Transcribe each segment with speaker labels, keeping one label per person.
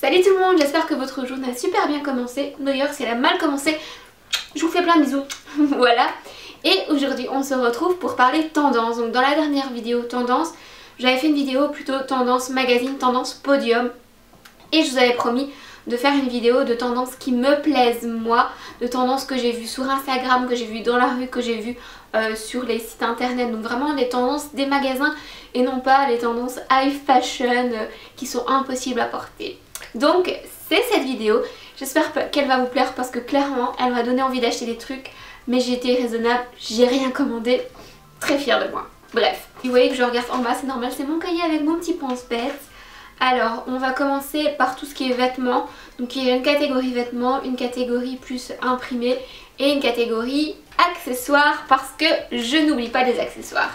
Speaker 1: Salut tout le monde, j'espère que votre journée a super bien commencé. D'ailleurs si elle a mal commencé, je vous fais plein de bisous. Voilà. Et aujourd'hui on se retrouve pour parler tendance. Donc dans la dernière vidéo tendance, j'avais fait une vidéo plutôt tendance magazine, tendance podium. Et je vous avais promis de faire une vidéo de tendance qui me plaise moi, de tendance que j'ai vues sur Instagram, que j'ai vues dans la rue, que j'ai vues sur les sites internet. Donc vraiment les tendances des magasins et non pas les tendances high fashion qui sont impossibles à porter. Donc c'est cette vidéo, j'espère qu'elle va vous plaire parce que clairement elle m'a donné envie d'acheter des trucs, mais j'ai été raisonnable, j'ai rien commandé, très fière de moi. Bref, vous voyez que je regarde en bas, c'est normal, c'est mon cahier avec mon petit pense-bête. Alors on va commencer par tout ce qui est vêtements. Donc il y a une catégorie vêtements, une catégorie plus imprimé et une catégorie accessoires parce que je n'oublie pas les accessoires.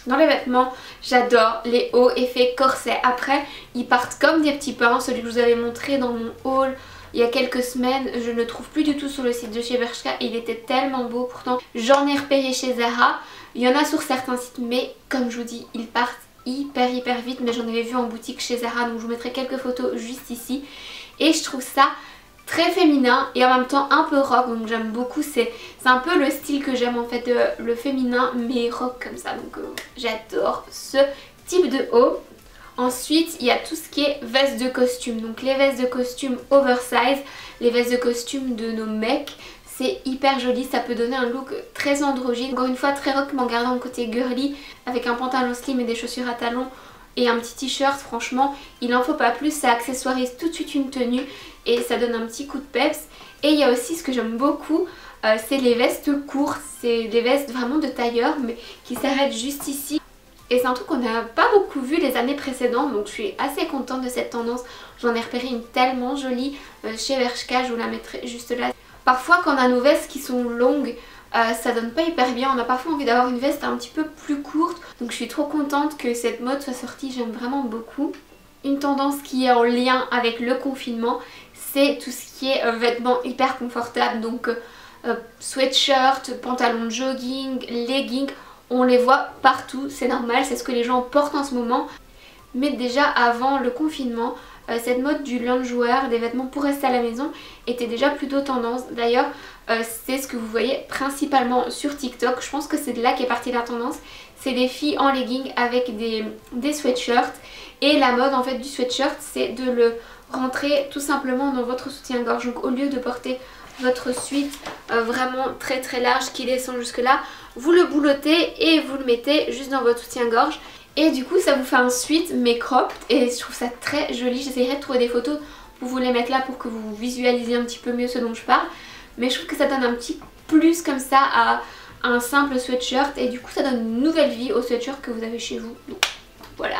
Speaker 1: Dans les vêtements, j'adore les hauts effets corset. Après, ils partent comme des petits pains. Celui que je vous avais montré dans mon haul il y a quelques semaines, je ne le trouve plus du tout sur le site de chez Bershka. Il était tellement beau, pourtant j'en ai repéré chez Zara. Il y en a sur certains sites, mais comme je vous dis, ils partent hyper vite. Mais j'en avais vu en boutique chez Zara, donc je vous mettrai quelques photos juste ici. Et je trouve ça très féminin et en même temps un peu rock, donc j'aime beaucoup, c'est un peu le style que j'aime en fait, le féminin mais rock comme ça, donc j'adore ce type de haut. Ensuite il y a tout ce qui est veste de costume, donc les vestes de costume oversize, les vestes de costume de nos mecs, c'est hyper joli, ça peut donner un look très androgyne, encore une fois très rock mais en gardant le côté girly avec un pantalon slim et des chaussures à talons et un petit t-shirt. Franchement il en faut pas plus, ça accessoirise tout de suite une tenue et ça donne un petit coup de peps. Et il y a aussi ce que j'aime beaucoup, c'est les vestes courtes, c'est des vestes vraiment de tailleur mais qui s'arrêtent juste ici. Et c'est un truc qu'on n'a pas beaucoup vu les années précédentes, donc je suis assez contente de cette tendance. J'en ai repéré une tellement jolie chez Bershka, je vous la mettrai juste là. Parfois quand on a nos vestes qui sont longues, ça donne pas hyper bien, on a parfois envie d'avoir une veste un petit peu plus courte. Donc je suis trop contente que cette mode soit sortie, j'aime vraiment beaucoup. Une tendance qui est en lien avec le confinement, c'est tout ce qui est vêtements hyper confortables. Donc sweatshirt, pantalon de jogging, leggings, on les voit partout, c'est normal, c'est ce que les gens portent en ce moment. Mais déjà avant le confinement, cette mode du loungewear, des vêtements pour rester à la maison, était déjà plutôt tendance. D'ailleurs c'est ce que vous voyez principalement sur TikTok, je pense que c'est de là qu'est partie la tendance. C'est des filles en legging avec des sweatshirts. Et la mode en fait du sweatshirt, c'est de le rentrer tout simplement dans votre soutien-gorge. Donc au lieu de porter votre sweat vraiment très large qui descend jusque là, vous le boulottez et vous le mettez juste dans votre soutien-gorge. Et du coup ça vous fait un sweat mais cropped et je trouve ça très joli. J'essaierai de trouver des photos pour vous les mettre là pour que vous visualisiez un petit peu mieux ce dont je parle. Mais je trouve que ça donne un petit plus comme ça à un simple sweatshirt et du coup ça donne une nouvelle vie au sweatshirt que vous avez chez vous. Donc voilà.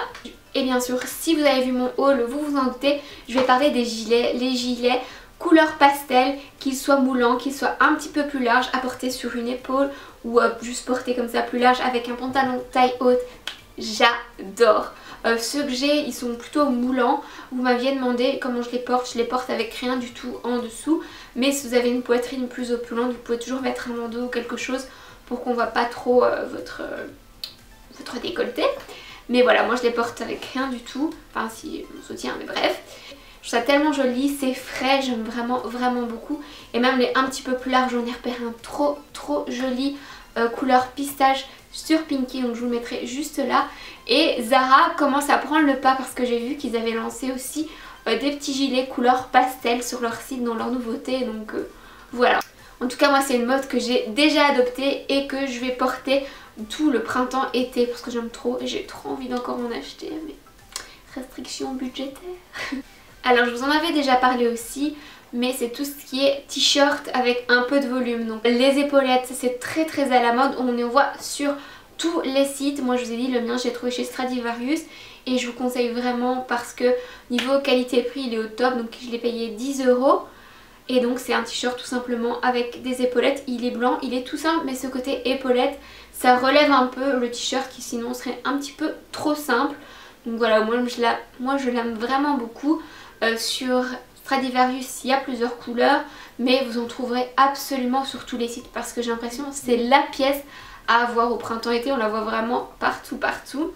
Speaker 1: Et bien sûr si vous avez vu mon haul, vous vous en doutez, je vais parler des gilets. Les gilets couleur pastel, qu'ils soient moulants, qu'ils soient un petit peu plus larges à porter sur une épaule ou juste porter comme ça plus large avec un pantalon taille haute. J'adore. Ceux que j'ai ils sont plutôt moulants. Vous m'aviez demandé comment je les porte avec rien du tout en dessous. Mais si vous avez une poitrine plus opulente, vous pouvez toujours mettre un bandeau ou quelque chose pour qu'on voit pas trop votre décolleté. Mais voilà, moi je les porte avec rien du tout, enfin si mon soutien, mais bref. Je trouve ça tellement joli, c'est frais, j'aime vraiment beaucoup. Et même les un petit peu plus larges, j'en ai repéré un trop joli couleur pistache sur Pinky, donc je vous le mettrai juste là. Et Zara commence à prendre le pas parce que j'ai vu qu'ils avaient lancé aussi des petits gilets couleur pastel sur leur site dans leur nouveauté, donc voilà. En tout cas moi c'est une mode que j'ai déjà adoptée et que je vais porter tout le printemps-été parce que j'aime trop et j'ai trop envie d'encore en acheter, mais restrictions budgétaires. Alors je vous en avais déjà parlé aussi, mais c'est tout ce qui est t-shirt avec un peu de volume. Donc les épaulettes, c'est très à la mode, on en voit sur tous les sites. Moi je vous ai dit, le mien j'ai trouvé chez Stradivarius et je vous conseille vraiment parce que niveau qualité-prix il est au top. Donc je l'ai payé 10 €. Et donc c'est un t-shirt tout simplement avec des épaulettes, il est blanc, il est tout simple mais ce côté épaulette ça relève un peu le t-shirt qui sinon serait un petit peu trop simple. Donc voilà, moi je l'aime vraiment beaucoup. Sur Stradivarius il y a plusieurs couleurs mais vous en trouverez absolument sur tous les sites parce que j'ai l'impression que c'est la pièce à avoir au printemps-été, on la voit vraiment partout.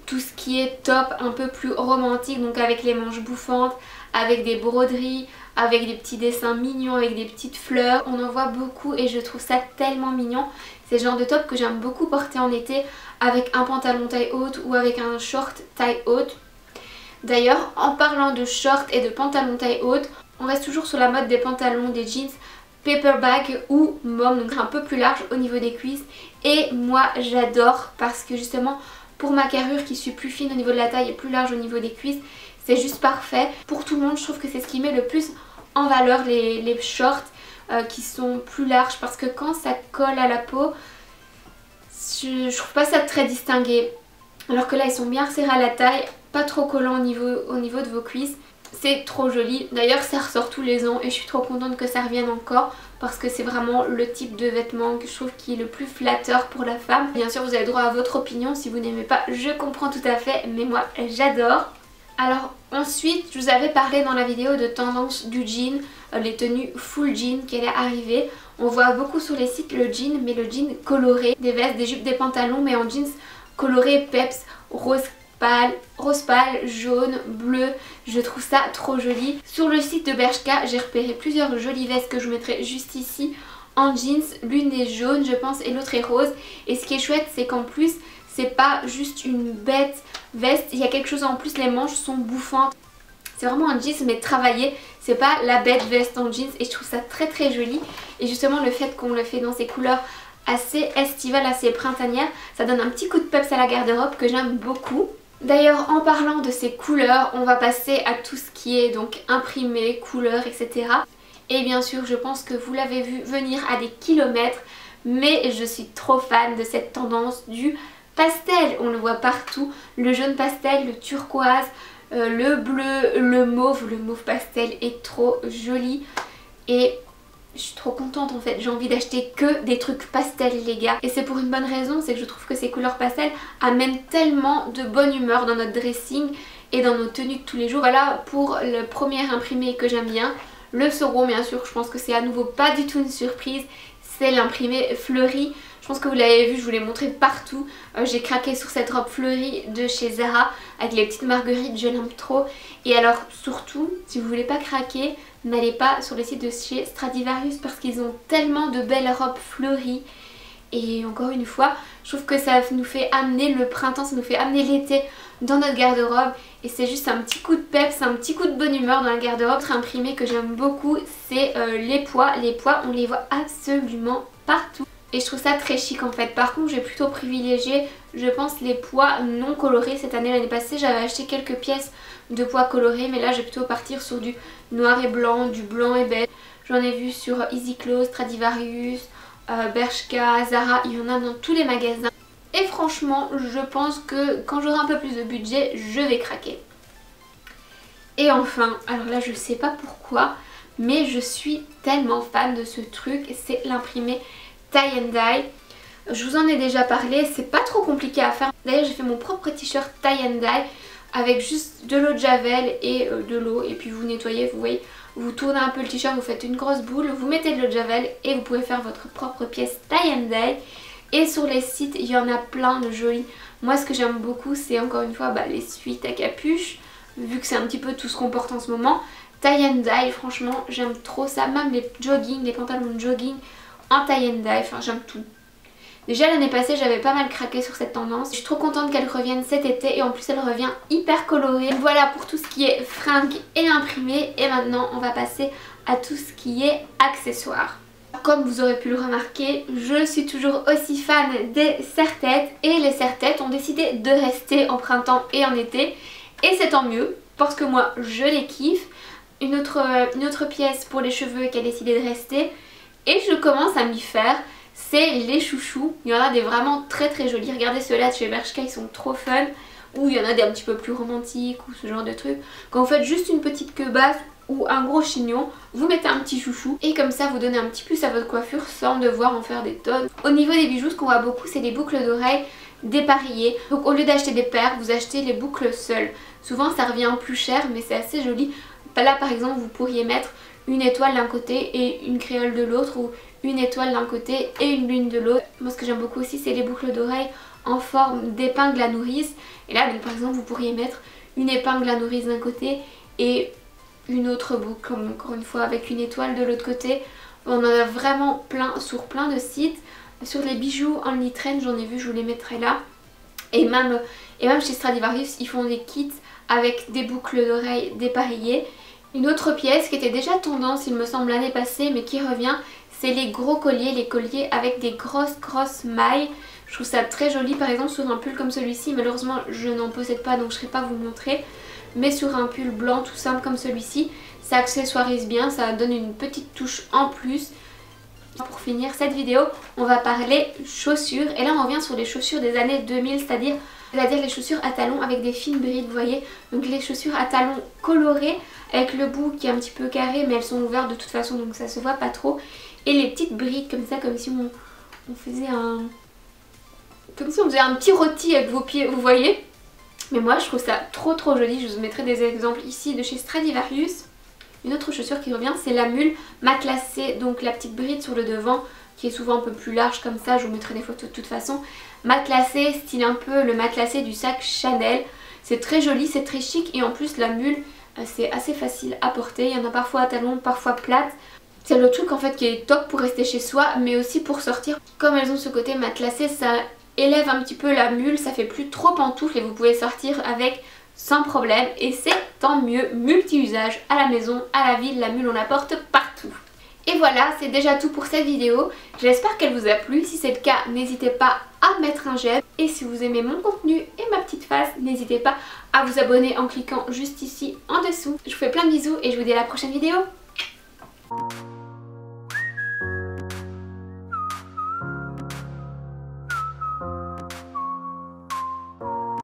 Speaker 1: Tout ce qui est top un peu plus romantique, donc avec les manches bouffantes, avec des broderies, avec des petits dessins mignons, avec des petites fleurs. On en voit beaucoup et je trouve ça tellement mignon. C'est le genre de top que j'aime beaucoup porter en été avec un pantalon taille haute ou avec un short taille haute. D'ailleurs, en parlant de short et de pantalon taille haute, on reste toujours sur la mode des pantalons, des jeans paperback ou mom, donc un peu plus large au niveau des cuisses. Et moi j'adore parce que justement pour ma carrure qui suis plus fine au niveau de la taille et plus large au niveau des cuisses, c'est juste parfait. Pour tout le monde, je trouve que c'est ce qui met le plus en valeur les shorts qui sont plus larges, parce que quand ça colle à la peau, je trouve pas ça très distingué. Alors que là ils sont bien serrés à la taille, pas trop collants au niveau de vos cuisses. C'est trop joli. D'ailleurs ça ressort tous les ans et je suis trop contente que ça revienne encore, parce que c'est vraiment le type de vêtement que je trouve qui est le plus flatteur pour la femme. Bien sûr vous avez droit à votre opinion, si vous n'aimez pas je comprends tout à fait, mais moi j'adore. Alors ensuite je vous avais parlé dans la vidéo de tendance du jean, les tenues full jean qui allaient arriver. On voit beaucoup sur les sites le jean, mais le jean coloré, des vestes, des jupes, des pantalons, mais en jeans coloré peps, rose pâle, jaune, bleu. Je trouve ça trop joli. Sur le site de Bershka, j'ai repéré plusieurs jolies vestes que je vous mettrai juste ici en jeans. L'une est jaune je pense et l'autre est rose. Et ce qui est chouette c'est qu'en plus c'est pas juste une bête veste, il y a quelque chose en plus, les manches sont bouffantes. C'est vraiment un jeans mais travaillé, c'est pas la bête veste en jeans et je trouve ça très très joli. Et justement le fait qu'on le fait dans ces couleurs assez estivales, assez printanières, ça donne un petit coup de peps à la garde-robe que j'aime beaucoup. D'ailleurs en parlant de ces couleurs, on va passer à tout ce qui est donc imprimé, couleurs, etc. Et bien sûr je pense que vous l'avez vu venir à des kilomètres, mais je suis trop fan de cette tendance du pastel. On le voit partout, le jaune pastel, le turquoise, le bleu, le mauve pastel est trop joli. Et je suis trop contente en fait, j'ai envie d'acheter que des trucs pastels les gars. Et c'est pour une bonne raison, c'est que je trouve que ces couleurs pastels amènent tellement de bonne humeur dans notre dressing et dans nos tenues de tous les jours. Voilà pour le premier imprimé que j'aime bien. Le second bien sûr, je pense que c'est à nouveau pas du tout une surprise, c'est l'imprimé fleuri. Je pense que vous l'avez vu, je vous l'ai montré partout. J'ai craqué sur cette robe fleurie de chez Zara avec les petites marguerites, je l'aime trop. Et alors surtout, si vous voulez pas craquer, n'allez pas sur le site de chez Stradivarius parce qu'ils ont tellement de belles robes fleuries. Et encore une fois, je trouve que ça nous fait amener le printemps, ça nous fait amener l'été dans notre garde-robe. Et c'est juste un petit coup de peps, un petit coup de bonne humeur dans la garde-robe. Autre imprimé que j'aime beaucoup, c'est les pois. Les pois, on les voit absolument partout. Et je trouve ça très chic en fait. Par contre j'ai plutôt privilégié, je pense, les pois non colorés. Cette année, l'année passée, j'avais acheté quelques pièces de pois colorés, mais là je vais plutôt partir sur du noir et blanc, du blanc et beige. J'en ai vu sur Easy Clothes, Stradivarius, Bershka, Zara, il y en a dans tous les magasins. Et franchement je pense que quand j'aurai un peu plus de budget, je vais craquer. Et enfin, alors là je sais pas pourquoi, mais je suis tellement fan de ce truc, c'est l'imprimé tie and dye. Je vous en ai déjà parlé, c'est pas trop compliqué à faire. D'ailleurs j'ai fait mon propre t-shirt tie and dye avec juste de l'eau de javel et de l'eau, et puis vous nettoyez, vous voyez, vous tournez un peu le t-shirt, vous faites une grosse boule, vous mettez de l'eau de javel et vous pouvez faire votre propre pièce tie and dye. Et sur les sites il y en a plein de jolis. Moi ce que j'aime beaucoup c'est encore une fois les suites à capuche, vu que c'est un petit peu tout ce qu'on porte en ce moment. Tie and dye, franchement j'aime trop ça, même les jogging, les pantalons de jogging en tie and dye, enfin j'aime tout. Déjà l'année passée j'avais pas mal craqué sur cette tendance, je suis trop contente qu'elle revienne cet été et en plus elle revient hyper colorée. Voilà pour tout ce qui est fringues et imprimés, et maintenant on va passer à tout ce qui est accessoires. Comme vous aurez pu le remarquer, je suis toujours aussi fan des serre-têtes et les serre-têtes ont décidé de rester en printemps et en été et c'est tant mieux parce que moi je les kiffe. Une autre pièce pour les cheveux qui a décidé de rester et je commence à m'y faire, c'est les chouchous. Il y en a des vraiment très très jolis, regardez ceux-là de chez Bershka, ils sont trop fun. Ou il y en a des un petit peu plus romantiques ou ce genre de trucs. Quand vous faites juste une petite queue basse ou un gros chignon, vous mettez un petit chouchou et comme ça vous donnez un petit plus à votre coiffure sans devoir en faire des tonnes. Au niveau des bijoux, ce qu'on voit beaucoup c'est les boucles d'oreilles dépareillées. Donc au lieu d'acheter des paires, vous achetez les boucles seules. Souvent ça revient plus cher mais c'est assez joli. Là par exemple vous pourriez mettre une étoile d'un côté et une créole de l'autre, ou une étoile d'un côté et une lune de l'autre. Moi ce que j'aime beaucoup aussi c'est les boucles d'oreilles en forme d'épingle à nourrice. Et là donc par exemple vous pourriez mettre une épingle à nourrice d'un côté et une autre boucle, comme encore une fois avec une étoile de l'autre côté. On en a vraiment plein sur plein de sites. Sur les bijoux en litraine, j'en ai vu, je vous les mettrai là. Et même chez Stradivarius, ils font des kits avec des boucles d'oreilles dépareillées. Une autre pièce qui était déjà tendance, il me semble, l'année passée, mais qui revient, c'est les gros colliers, les colliers avec des grosses mailles. Je trouve ça très joli, par exemple sur un pull comme celui-ci. Malheureusement, je n'en possède pas, donc je ne serai pas vous montrer. Mais sur un pull blanc tout simple comme celui-ci, ça accessoirise bien, ça donne une petite touche en plus. Pour finir cette vidéo, on va parler chaussures. Et là on revient sur les chaussures des années 2000, c'est-à-dire les chaussures à talons avec des fines brides, vous voyez. Donc les chaussures à talons colorées avec le bout qui est un petit peu carré, mais elles sont ouvertes de toute façon, donc ça se voit pas trop. Et les petites brides comme ça, comme si on faisait un... comme si on faisait un petit rôti avec vos pieds, vous voyez. Mais moi je trouve ça trop joli. Je vous mettrai des exemples ici de chez Stradivarius. Une autre chaussure qui revient, c'est la mule matelassée, donc la petite bride sur le devant qui est souvent un peu plus large comme ça, je vous mettrai des photos de toute façon. Matelassé, style un peu le matelassé du sac Chanel. C'est très joli, c'est très chic et en plus la mule c'est assez facile à porter. Il y en a parfois à talons, parfois plates. C'est le truc en fait qui est top pour rester chez soi mais aussi pour sortir. Comme elles ont ce côté matelassé, ça élève un petit peu la mule, ça fait plus trop pantoufle et vous pouvez sortir avec sans problème et c'est tant mieux, multi-usage à la maison, à la ville, la mule on la porte partout. Et voilà, c'est déjà tout pour cette vidéo, j'espère qu'elle vous a plu, si c'est le cas n'hésitez pas à mettre un j'aime et si vous aimez mon contenu et ma petite face, n'hésitez pas à vous abonner en cliquant juste ici en dessous. Je vous fais plein de bisous et je vous dis à la prochaine vidéo.